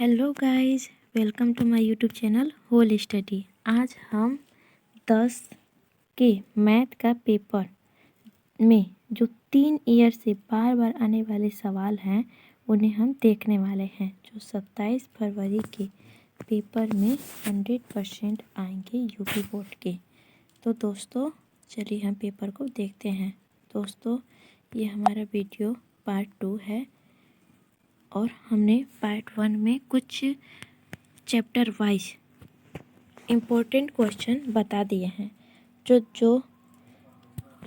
Hello guys, welcome to my YouTube channel Whole Study. आज हम 10 के मैथ का पेपर में जो 3 ईयर से बार बार आने वाले सवाल हैं उन्हें हम देखने वाले हैं, जो 27 फरवरी के पेपर में 100% आएंगे यूपी बोर्ड के। तो दोस्तों चलिए हम पेपर को देखते हैं। दोस्तों ये हमारा वीडियो पार्ट 2 है और हमने पार्ट 1 में कुछ चैप्टर वाइज इम्पोर्टेंट क्वेश्चन बता दिए हैं, जो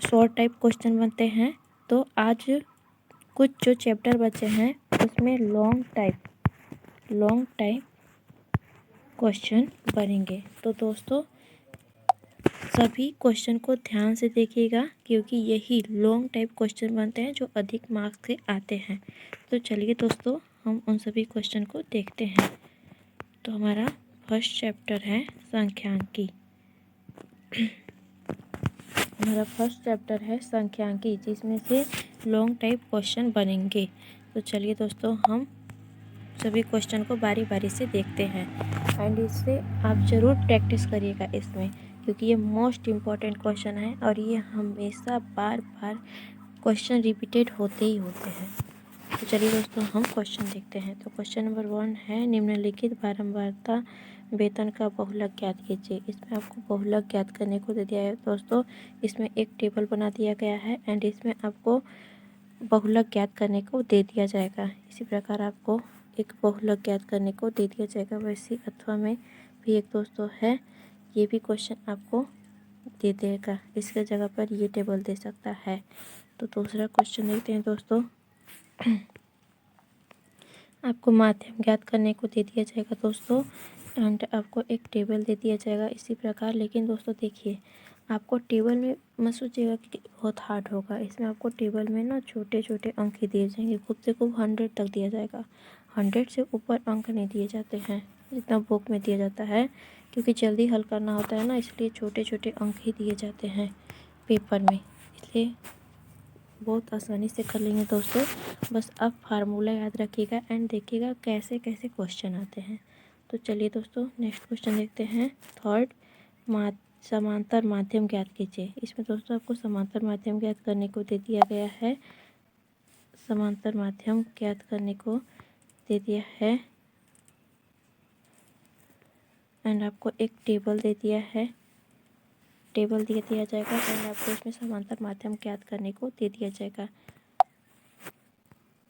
शॉर्ट टाइप क्वेश्चन बनते हैं। तो आज कुछ जो चैप्टर बचे हैं उसमें लॉन्ग टाइप क्वेश्चन बनेंगे। तो दोस्तों सभी क्वेश्चन को ध्यान से देखिएगा, क्योंकि यही लॉन्ग टाइप क्वेश्चन बनते हैं जो अधिक मार्क्स के आते हैं। तो चलिए दोस्तों हम उन सभी क्वेश्चन को देखते हैं। तो हमारा फर्स्ट चैप्टर है सांख्यिकी। जिसमें से लॉन्ग टाइप क्वेश्चन बनेंगे। तो चलिए दोस्तों हम सभी क्वेश्चन को बारी बारी से देखते हैं एंड इससे आप ज़रूर प्रैक्टिस करिएगा इसमें, क्योंकि ये मोस्ट इम्पॉर्टेंट क्वेश्चन है और ये हमेशा बार बार क्वेश्चन रिपीटेड होते ही होते हैं। तो चलिए दोस्तों हम क्वेश्चन देखते हैं। तो क्वेश्चन नंबर 1 है, निम्नलिखित बारंबारता वेतन का बहुलक ज्ञात कीजिए। इसमें आपको बहुलक ज्ञात करने को दे दिया है दोस्तों। इसमें एक टेबल बना दिया गया है एंड इसमें आपको बहुलक ज्ञात करने को दे दिया जाएगा। इसी प्रकार आपको एक बहुलक ज्ञात करने को दे दिया जाएगा। वैसे अथवा में भी एक दोस्तों है, ये भी क्वेश्चन आपको दे देगा, इसके जगह पर ये टेबल दे सकता है। तो दूसरा क्वेश्चन देखते हैं दोस्तों। आपको माध्यम ज्ञात करने को दे दिया जाएगा दोस्तों एंड आपको एक टेबल दे दिया जाएगा इसी प्रकार। लेकिन दोस्तों देखिए, आपको टेबल में मत सोचिएगा कि बहुत हार्ड होगा। इसमें आपको टेबल में ना छोटे छोटे अंक ही दिए जाएंगे, खूब से खूब 100 तक दिया जाएगा। 100 से ऊपर अंक नहीं दिए जाते हैं जितना बुक में दिया जाता है, क्योंकि जल्दी हल करना होता है ना, इसलिए छोटे छोटे अंक ही दिए जाते हैं पेपर में, इसलिए बहुत आसानी से कर लेंगे दोस्तों। बस आप फार्मूला याद रखिएगा एंड देखिएगा कैसे कैसे क्वेश्चन आते हैं। तो चलिए दोस्तों नेक्स्ट क्वेश्चन देखते हैं। थर्ड, समांतर माध्यम ज्ञात कीजिए। इसमें दोस्तों आपको समांतर माध्यम ज्ञात करने को दे दिया गया है। समांतर माध्यम ज्ञात करने को दे दिया है एंड आपको एक टेबल दे दिया है, टेबल दे दिया जाएगा एंड आपको इसमें समांतर माध्यम ज्ञात करने को दे दिया जाएगा।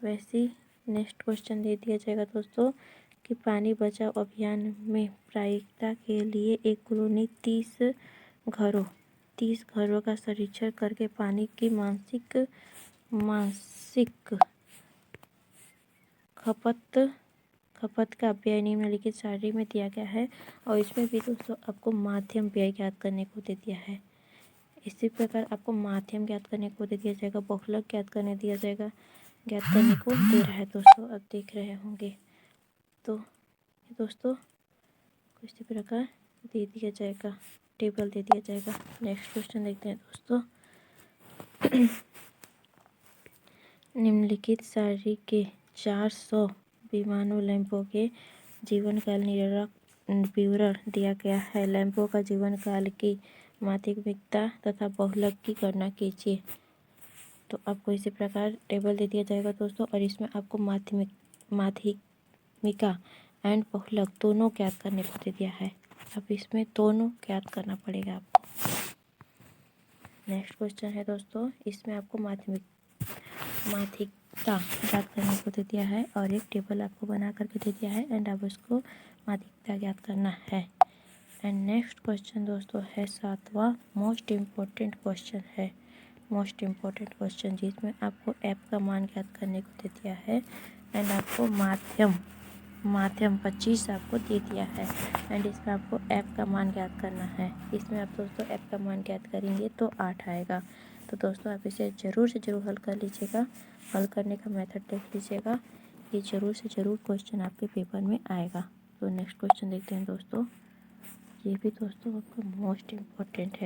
वैसे नेक्स्ट क्वेश्चन दे दिया जाएगा दोस्तों कि पानी बचाओ अभियान में प्रायिकता के लिए एक कॉलोनी 30 घरों का सर्वेक्षण करके पानी की मासिक खपत का व्यय निम्नलिखित सारणी में दिया गया है। और इसमें भी दोस्तों आपको माध्यम व्यय ज्ञात करने को दे दिया है। इसी प्रकार आपको माध्यम ज्ञात करने को दे दिया जाएगा, बहुलक ज्ञात करने को दे रहा है दोस्तों, आप देख रहे होंगे। तो दोस्तों इसी प्रकार दे दिया जाएगा, टेबल दे दिया जाएगा। नेक्स्ट क्वेश्चन देखते हैं दोस्तों। निम्नलिखित सारणी के 400 विमानों लैंपों के जीवन काल विवरण दिया गया है। लैंपों का जीवन काल की माध्यमिकता तथा बहुलक की गणना कीजिए। तो आपको इसी प्रकार टेबल दे दिया जाएगा दोस्तों और इसमें आपको माध्यमिका एंड बहुलक दोनों ज्ञात करने को दे दिया है। अब इसमें दोनों ज्ञात करना पड़ेगा आपको। नेक्स्ट क्वेश्चन है दोस्तों, इसमें आपको माध्यिकता ज्ञात करने को दे दिया है और एक टेबल आपको बना करके दे दिया है एंड अब उसको माध्यिकता ज्ञात करना है। एंड नेक्स्ट क्वेश्चन दोस्तों है 7वां मोस्ट इम्पोर्टेंट क्वेश्चन, जिसमें आपको एफ का मान ज्ञात करने को दे दिया है एंड आपको माध्यम 25 आपको दे दिया है एंड इसमें आपको एफ का मान ज्ञात करना है। इसमें आप दोस्तों एफ का मान ज्ञात करेंगे तो 8 आएगा। तो दोस्तों आप इसे ज़रूर से ज़रूर हल कर लीजिएगा। हल करने का मेथड देख लीजिएगा, ये ज़रूर से ज़रूर क्वेश्चन आपके पेपर में आएगा। तो नेक्स्ट क्वेश्चन देखते हैं दोस्तों। ये भी दोस्तों आपका मोस्ट इम्पोर्टेंट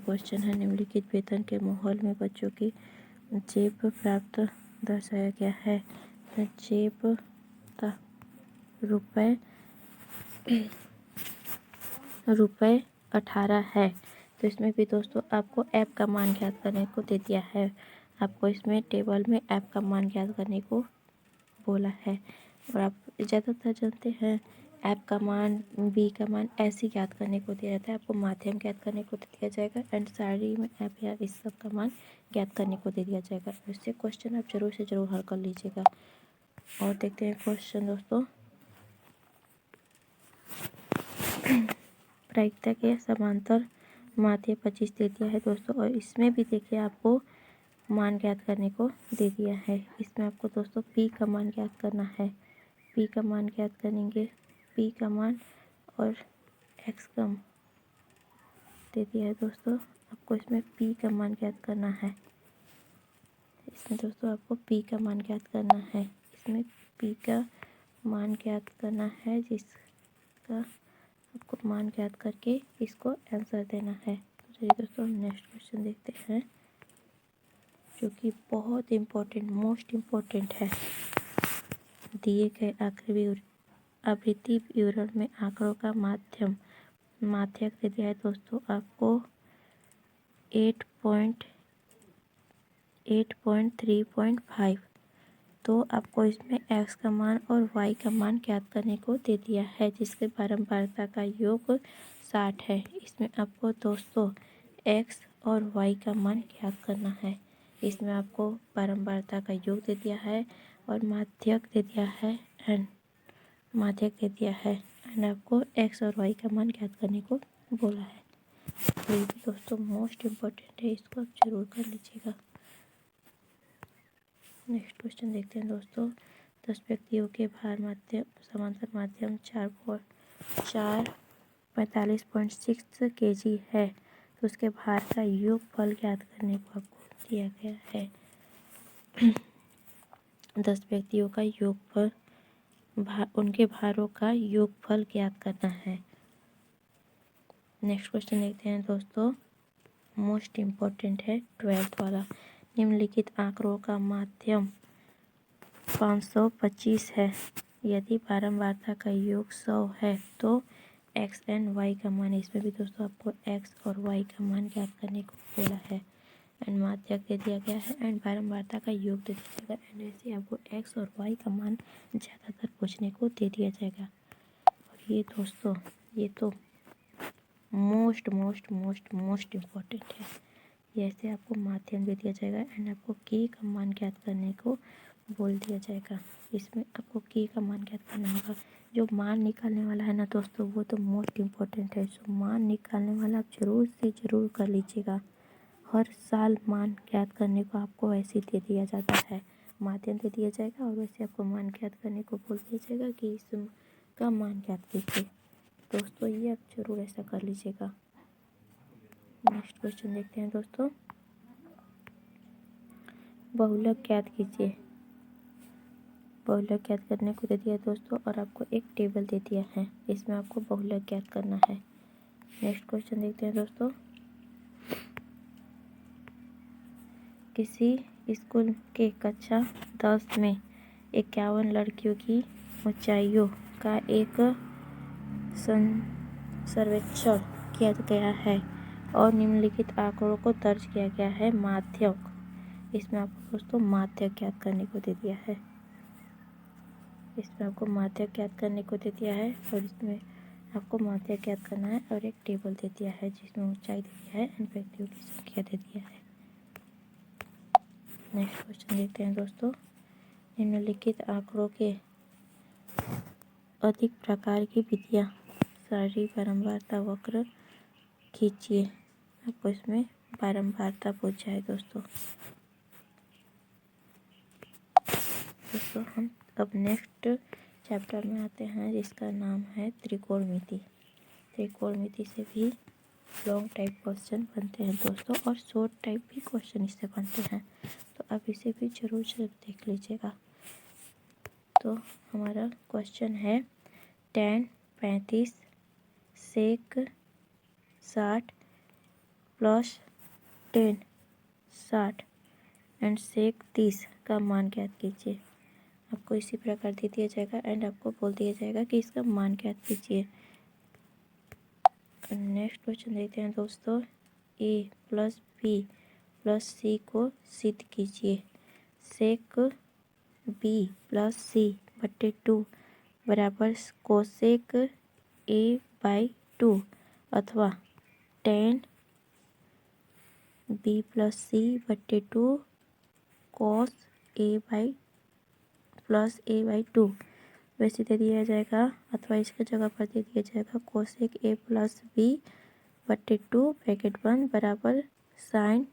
क्वेश्चन है। निम्नलिखित वेतन के माहौल में बच्चों की जेब प्राप्त दर्शाया गया है। जेब का रुपये 18 है। तो इसमें भी दोस्तों आपको ऐप का मान ज्ञात करने को दे दिया है। आपको इसमें टेबल में ऐप का मान ज्ञात करने को बोला है। और आप ज़्यादातर जानते हैं ऐप का मान, बी का मान ऐसे ज्ञात करने को दिया जाता है। आपको माध्यम ज्ञात करने को दे दिया जाएगा एंड सारी में ऐप या इस सब का मान ज्ञात करने को दे दिया जाएगा। इससे क्वेश्चन आप जरूर से जरूर हल कर लीजिएगा। और देखते हैं क्वेश्चन दोस्तों। प्रायिकता के समांतर माध्य 25 दे दिया है दोस्तों। और इसमें भी देखिए आपको मान ज्ञात करने को दे दिया है। इसमें आपको दोस्तों पी का मान ज्ञात करना है। पी का मान ज्ञात करेंगे, पी का मान और एक्स का दे दिया है दोस्तों। आपको इसमें पी का मान ज्ञात करना है। इसमें दोस्तों आपको पी का मान ज्ञात करना है। इसमें पी का मान ज्ञात करना है, जिसका आपको मान ज्ञात करके इसको आंसर देना है। तो चलिए दोस्तों नेक्स्ट क्वेश्चन देखते हैं, जो कि बहुत इम्पोर्टेंट, मोस्ट इम्पोर्टेंट है। दिए गए आवृत्ति विवरण में आंकड़ों का माध्यक दे दिया है दोस्तों आपको 8.3.5। तो आपको इसमें x का मान और y का मान ज्ञात करने को दे दिया है, जिसके बारंबारता का योग 60 है। इसमें आपको दोस्तों x और y का मान ज्ञात करना है। इसमें आपको बारंबारता का योग दे दिया है और माध्यक दे दिया है एंड आपको x और y का मान ज्ञात करने को बोला है। तो ये भी दोस्तों मोस्ट इम्पोर्टेंट है, इसको आप जरूर कर लीजिएगा। नेक्स्ट क्वेश्चन देखते हैं दोस्तों। 10 व्यक्तियों के भार समांतर माध्यम 45.6 kg है। तो उसके भार का योगफल ज्ञात करने को आपको दिया गया है। 10 व्यक्तियों का योगफल, उनके भारों का योगफल ज्ञात करना है। नेक्स्ट क्वेश्चन देखते हैं दोस्तों। मोस्ट इम्पोर्टेंट है 12th वाला। निम्नलिखित आंकड़ों का माध्यम 525 है। यदि बारंबारता का योग 100 है तो x एंड y का मान, इसमें भी दोस्तों आपको x और y का मान ज्ञात करने को बोला है एंड माध्यक दे दिया गया है एंड बारंबारता का योग दे दिया जाएगा एंड ऐसे आपको x और y का मान ज़्यादातर पूछने को दे दिया जाएगा। और ये दोस्तों ये तो मोस्ट इम्पोर्टेंट है। जैसे आपको माध्यम दे दिया जाएगा एंड आपको की का मान ज्ञात करने को बोल दिया जाएगा। इसमें आपको की का मान ज्ञात करना होगा। जो मान निकालने वाला है ना दोस्तों, वो तो मोस्ट इम्पोर्टेंट है। सो मान निकालने वाला आप जरूर से ज़रूर कर लीजिएगा। हर साल मान ज्ञात करने को आपको वैसे दे दिया जाता है, माध्यम दे दिया जाएगा और वैसे आपको मान ज्ञात करने को बोल दिया जाएगा कि इसका मान ज्ञात कीजिए। दोस्तों ये आप जरूर ऐसा कर लीजिएगा। नेक्स्ट क्वेश्चन देखते हैं दोस्तों। बहुलक ज्ञात कीजिए। बहुलक ज्ञात करने को दे दिया दोस्तों और आपको एक टेबल दे दिया है, इसमें आपको बहुलक ज्ञात करना है। नेक्स्ट क्वेश्चन देखते हैं दोस्तों। किसी स्कूल के कक्षा 10 में 51 लड़कियों की ऊंचाइयों का एक सर्वेक्षण किया गया है और निम्नलिखित आंकड़ों को दर्ज किया गया है। माध्यक, इसमें आपको दोस्तों माध्यक ज्ञात करने को दे दिया है। इसमें आपको माध्यक ज्ञात करने को दे दिया है और इसमें आपको माध्यक ज्ञात करना है और एक टेबल दे दिया है जिसमें ऊंचाई दे दिया है एंड व्यक्तियों की संख्या दे दिया है। नेक्स्ट क्वेश्चन देखते हैं दोस्तों। निम्नलिखित आंकड़ों के अधिक प्रकार की विधियाँ, सारी बारंबारता वक्र खींचिए। आपको इसमें बारंबारता पूछा है दोस्तों। हम अब नेक्स्ट चैप्टर में आते हैं जिसका नाम है त्रिकोणमिति। त्रिकोणमिति से भी लॉन्ग टाइप क्वेश्चन बनते हैं दोस्तों और शॉर्ट टाइप भी क्वेश्चन इससे बनते हैं, तो आप इसे भी जरूर देख लीजिएगा। तो हमारा क्वेश्चन है tan 35 sec 60 plus tan 60 and sec 30 का मान ज्ञात कीजिए। आपको इसी प्रकार दे दिया जाएगा एंड आपको बोल दिया जाएगा कि इसका मान ज्ञात कीजिए। नेक्स्ट क्वेश्चन देखते हैं दोस्तों, ए प्लस बी प्लस सी को सिद्ध कीजिए। सेक बी प्लस सी बटे 2 बराबर कोसेक ए बाई 2 अथवा टेन बी प्लस सी बटे 2 cos A by plus A by 2 वैसे दे दिया जाएगा, अथवा इसके जगह पर दे दिया जाएगा कोसेक ए प्लस बी बटे 2 ब्रैकेट बंद बराबर साइन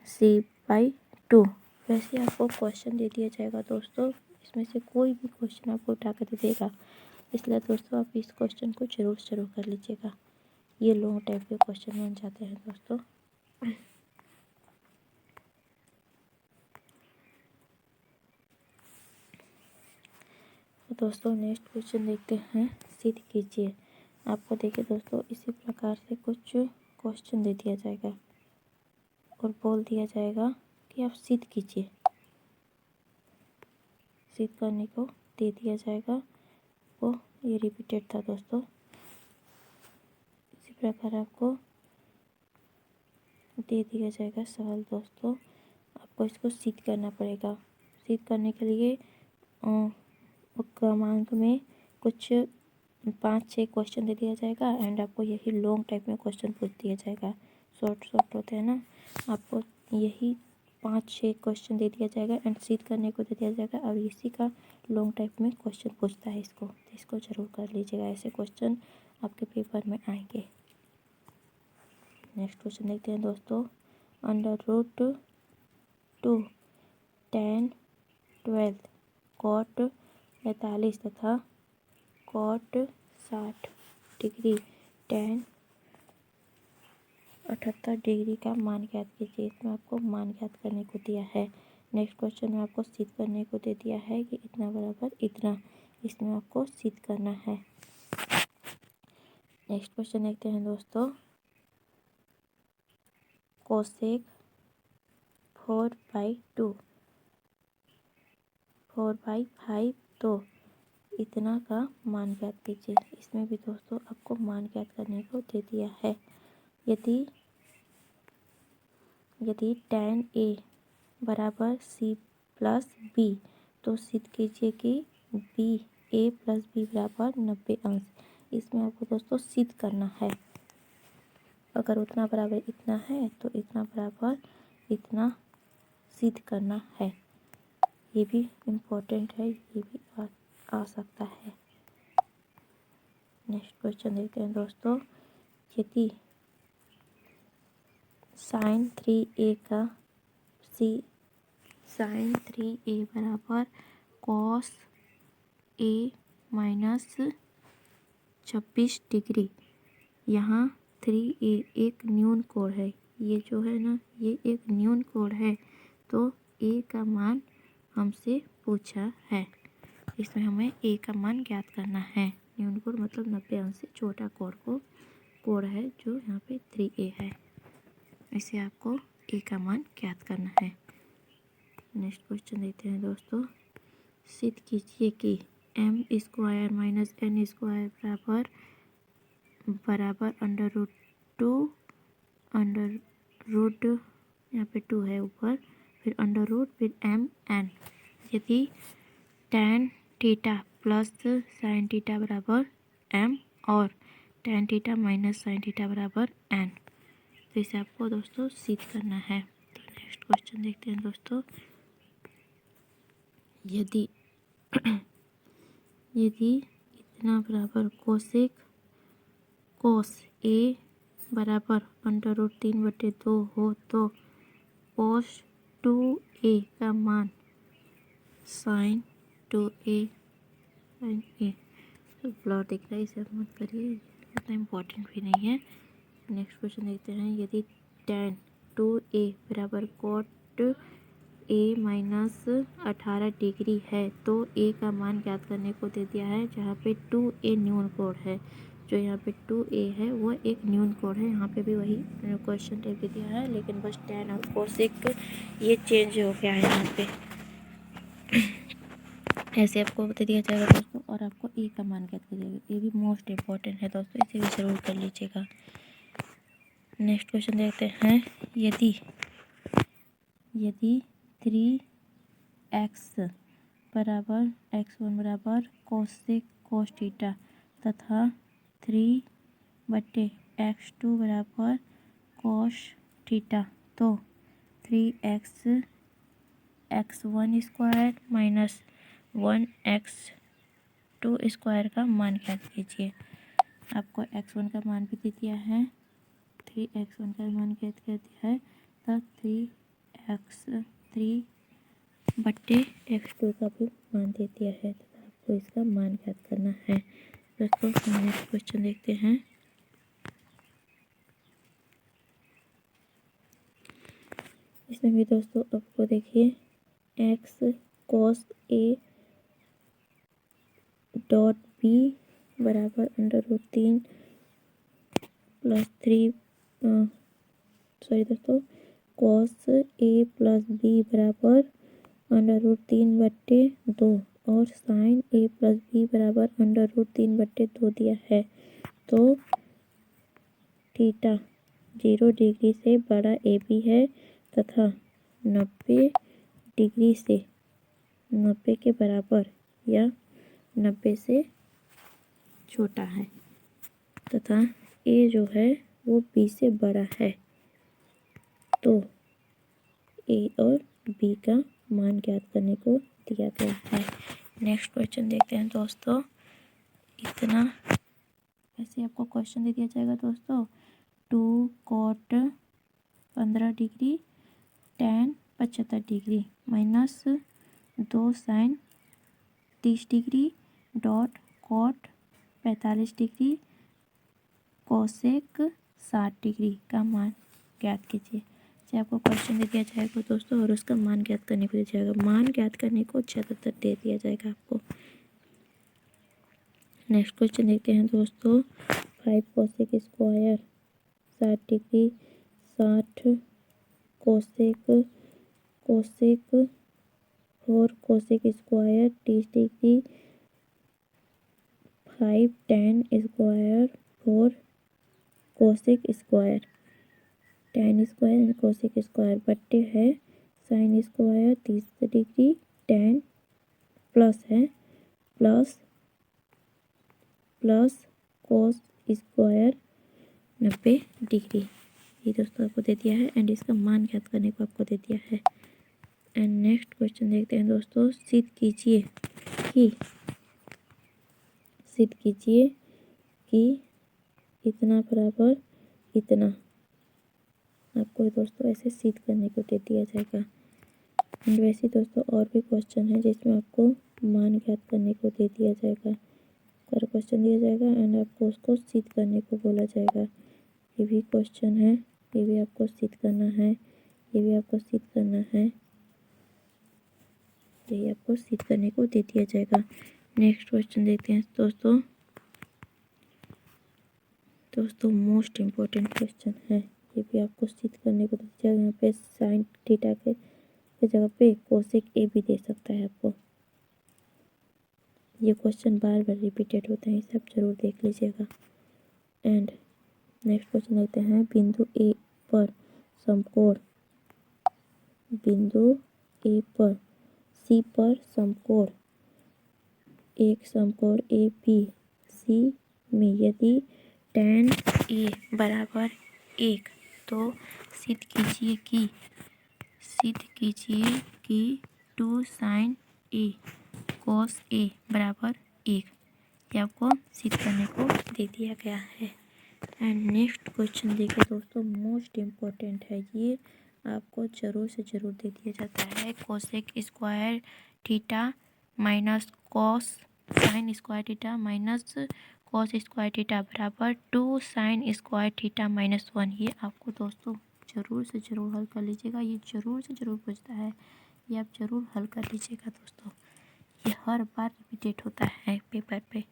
सी बाई 2। वैसे आपको क्वेश्चन दे दिया जाएगा दोस्तों, इसमें से कोई भी क्वेश्चन आपको उठा कर दे देगा, इसलिए दोस्तों आप इस क्वेश्चन को जरूर कर लीजिएगा। ये लॉन्ग टाइप के क्वेश्चन बन जाते हैं दोस्तों। तो दोस्तों नेक्स्ट क्वेश्चन देखते हैं, सिद्ध कीजिए। आपको देखिए दोस्तों, इसी प्रकार से कुछ क्वेश्चन दे दिया जाएगा और बोल दिया जाएगा कि आप सिद्ध कीजिए। सिद्ध करने को दे दिया जाएगा, वो ये रिपीटेड था दोस्तों। इसी प्रकार आपको दे दिया जाएगा सवाल दोस्तों, आपको इसको सिद्ध करना पड़ेगा। सिद्ध करने के लिए क्रमांक में कुछ 5-6 क्वेश्चन दे दिया जाएगा एंड आपको यही लॉन्ग टाइप में क्वेश्चन पूछ दिया जाएगा। शॉर्ट होते हैं ना, आपको यही 5-6 क्वेश्चन दे दिया जाएगा एंड सिद्ध करने को दे दिया जाएगा और इसी का लॉन्ग टाइप में क्वेश्चन पूछता है इसको, तो इसको जरूर कर लीजिएगा, ऐसे क्वेश्चन आपके पेपर में आएंगे। नेक्स्ट क्वेश्चन देखते हैं दोस्तों, √2 tan 12 कॉट 45 तथा कॉट 60 डिग्री tan 78 डिग्री का मान ज्ञात कीजिए। इसमें आपको मान ज्ञात करने को दिया है। नेक्स्ट क्वेश्चन में आपको सिद्ध करने को दे दिया है कि इतना बराबर इतना, इसमें आपको सिद्ध करना है। नेक्स्ट क्वेश्चन देखते हैं दोस्तों, कोसेक 4/2 4/5 तो इतना का मान ज्ञात कीजिए। इसमें भी दोस्तों आपको मान ज्ञात करने को दे दिया है। यदि tan A बराबर C प्लस B तो सिद्ध कीजिए कि A प्लस B बराबर 90 अंश। इसमें आपको दोस्तों सिद्ध करना है। अगर उतना बराबर इतना है तो इतना बराबर इतना सिद्ध करना है। ये भी इम्पोर्टेंट है, ये भी आ सकता है। नेक्स्ट क्वेश्चन देखते हैं दोस्तों, यदि sin 3A बराबर cos A माइनस 26 डिग्री, यहाँ 3A एक न्यून कोण है, ये जो है ना ये एक न्यून कोण है, तो A का मान हमसे पूछा है। इसमें हमें A का मान ज्ञात करना है। न्यून कोण मतलब 90 अंश से छोटा कोण है जो यहाँ पे 3A है, इसे आपको A का मान ज्ञात करना है। नेक्स्ट क्वेश्चन देखते हैं दोस्तों, सिद्ध कीजिए कि m² माइनस n² बराबर √2 यहाँ पे 2 है ऊपर, फिर √ फिर mn। यदि tan theta plus sin theta बराबर m और tan theta minus sin theta बराबर n, तो इसे आपको दोस्तों सिद्ध करना है। तो नेक्स्ट क्वेश्चन देखते हैं दोस्तों, यदि इतना बराबर cos A बराबर √3/2 हो तो cos 2A का मान sin 2A तो ब्लर दिख रहा है, इसे आप मत करिए, इतना इम्पोर्टेंट भी नहीं है। नेक्स्ट क्वेश्चन देखते हैं, यदि tan 2A बराबर cot A माइनस 18 डिग्री है तो A का मान ज्ञात करने को दे दिया है, जहाँ पे 2A न्यून कोण है। जो यहाँ पे 2A है वो एक न्यून कोण है। यहाँ पे भी वही क्वेश्चन टाइप दिया है, लेकिन बस tan और कोसेक ये चेंज हो गया है यहाँ पे। ऐसे आपको बता दिया जाएगा दोस्तों, और आपको ए का मान ज्ञात कर जाएगा। ये भी मोस्ट इम्पॉर्टेंट है दोस्तों, इसे भी जरूर कर लीजिएगा। नेक्स्ट क्वेश्चन देखते हैं। यदि 3x बराबर x1 बराबर cos थीटा तथा 3/x2 बराबर cos थीटा, तो 3x x1 square minus 1x2 square का मान ज्ञात कीजिए। आपको x1 का मान भी दे दिया है, 3x1 का मान ज्ञात कर दिया है, तो 3/x2 का भी मान दे दिया है, तो आपको इसका मान ज्ञात करना है। दोस्तों नेक्स्ट क्वेश्चन देखते हैं। इसमें भी दोस्तों आपको देखिए x cos a dot b बराबर √3 प्लस 3 दोस्तों cos a प्लस b बराबर √3/2 और sin a प्लस b बराबर √3/2 दिया है। तो थीटा 0 डिग्री से बड़ा ए बी है तथा 90 डिग्री से 90 के बराबर या 90 से छोटा है तथा ए जो है वो बी से बड़ा है, तो ए और बी का मान ज्ञात करने को दिया गया है। नेक्स्ट क्वेश्चन देखते हैं दोस्तों। इतना ऐसे आपको क्वेश्चन दे दिया जाएगा दोस्तों। 2 cot 15 degree tan 75 degree minus 2 sin 30 degree dot cot 45 degree cosec 60 degree का मान ज्ञात कीजिए। चाहे आपको क्वेश्चन दे दिया जाएगा दोस्तों और उसका मान ज्ञात करने को दिया जाएगा। मान ज्ञात करने को ज़्यादातर दे दिया जाएगा आपको। नेक्स्ट क्वेश्चन देखते हैं दोस्तों। 5 cosec square 60 degree 60 cosec 4 cosec square 30 degree 5 tan square 4 cosec square tan square and cosec square बट्टे है sine square 30 degree tan plus है प्लस कोस स्क्वायर 90 डिग्री। ये दोस्तों आपको दे दिया है एंड इसका मान ज्ञात करने को आपको दे दिया है। एंड नेक्स्ट क्वेश्चन देखते हैं दोस्तों। सिद्ध कीजिए कि इतना बराबर इतना। आपको दोस्तों ऐसे सिद्ध करने को दे दिया जाएगा। एंड वैसे दोस्तों और भी क्वेश्चन है जिसमें आपको मान ज्ञात करने को दे दिया जाएगा और क्वेश्चन दिया जाएगा एंड आपको उसको सिद्ध करने को बोला जाएगा। ये भी क्वेश्चन है, ये भी आपको सिद्ध करना है, ये भी आपको सिद्ध करना है, ये आपको सिद्ध करने को दे दिया जाएगा। नेक्स्ट क्वेश्चन देखते हैं दोस्तों मोस्ट इम्पोर्टेंट क्वेश्चन है। ये भी आपको सिद्ध करने को दिया जाएगा। यहाँ पे साइन थीटा के जगह पे कोसेक ए भी दे सकता है आपको। ये क्वेश्चन बार बार रिपीटेड होते हैं, इसे आप जरूर देख लीजिएगा। एंड नेक्स्ट क्वेश्चन देखते हैं। बिंदु ए पर सी पर समकोण एक समकोण ए बी सी में यदि tan ए बराबर 1 तो सिद्ध कीजिए कि 2 sin ए cos ए बराबर 1। ये आपको सिद्ध करने को दे दिया गया है। एंड नेक्स्ट क्वेश्चन देखिए दोस्तों, मोस्ट इम्पोर्टेंट है, ये आपको ज़रूर से ज़रूर दे दिया जाता है। Cosec square theta minus cos sine square theta minus cos square theta बराबर 2 साइन स्क्वायर थीटा माइनस 1। ये आपको दोस्तों ज़रूर से ज़रूर हल कर लीजिएगा। ये ज़रूर से ज़रूर पूछता है, ये आप ज़रूर हल कर लीजिएगा दोस्तों। ये हर बार रिपीटेड होता है पेपर पे।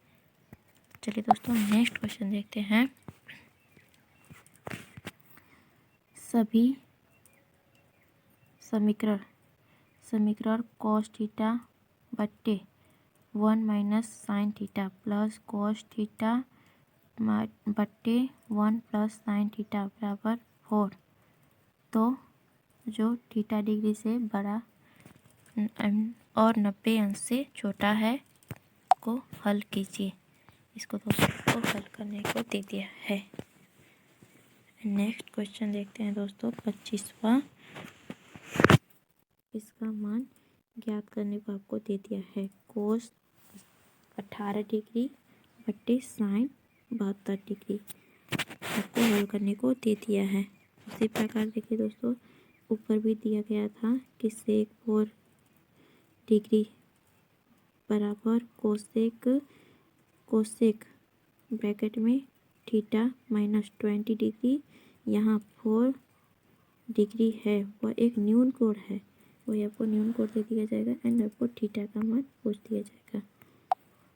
चलिए दोस्तों नेक्स्ट क्वेश्चन देखते हैं। सभी समीकरण cos थीटा बट्टे 1 minus sine theta plus cos theta बट्टे 1 प्लस साइन थीटा बराबर 4। तो जो थीटा डिग्री से बड़ा और 90 अंश से छोटा है को हल कीजिए। इसको दोस्तों को हल करने को दे दिया है। नेक्स्ट क्वेश्चन देखते हैं दोस्तों 25वां। इसका मान ज्ञात करने को आपको दे दिया है कोस 18 डिग्री बट्टे साइन 72 डिग्री आपको हल करने को दे दिया है। उसी प्रकार देखिए दोस्तों ऊपर भी दिया गया था कि सेक 4 डिग्री बराबर कोसेक ब्रैकेट में थीटा माइनस 20 डिग्री। यहाँ 4 डिग्री है वह एक न्यून कोण है, वही आपको न्यून कोण दे दिया जाएगा एंड आपको थीटा का मान पूछ दिया जाएगा।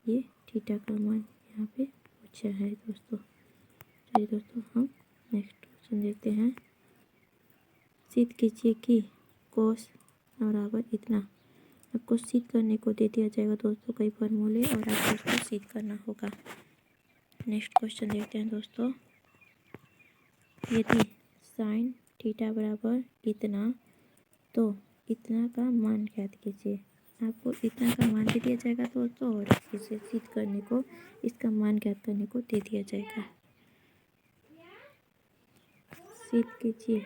ये थीटा का मान यहाँ पे पूछा है दोस्तों। चलिए दोस्तों हम नेक्स्ट क्वेश्चन देखते हैं। सिद्ध कीजिए कि कोस बराबर इतना। आपको सिद्ध करने को दे दिया जाएगा दोस्तों कई फॉर्मूले और आपको उसको सिद्ध करना होगा। नेक्स्ट क्वेश्चन देखते हैं दोस्तों। यदि साइन थीटा बराबर इतना तो इतना का मान ज्ञात कीजिए। आपको इतना का मान दे दिया जाएगा दोस्तों और इसे सिद्ध करने को इसका मान ज्ञात करने को दे दिया जाएगा। सिद्ध कीजिए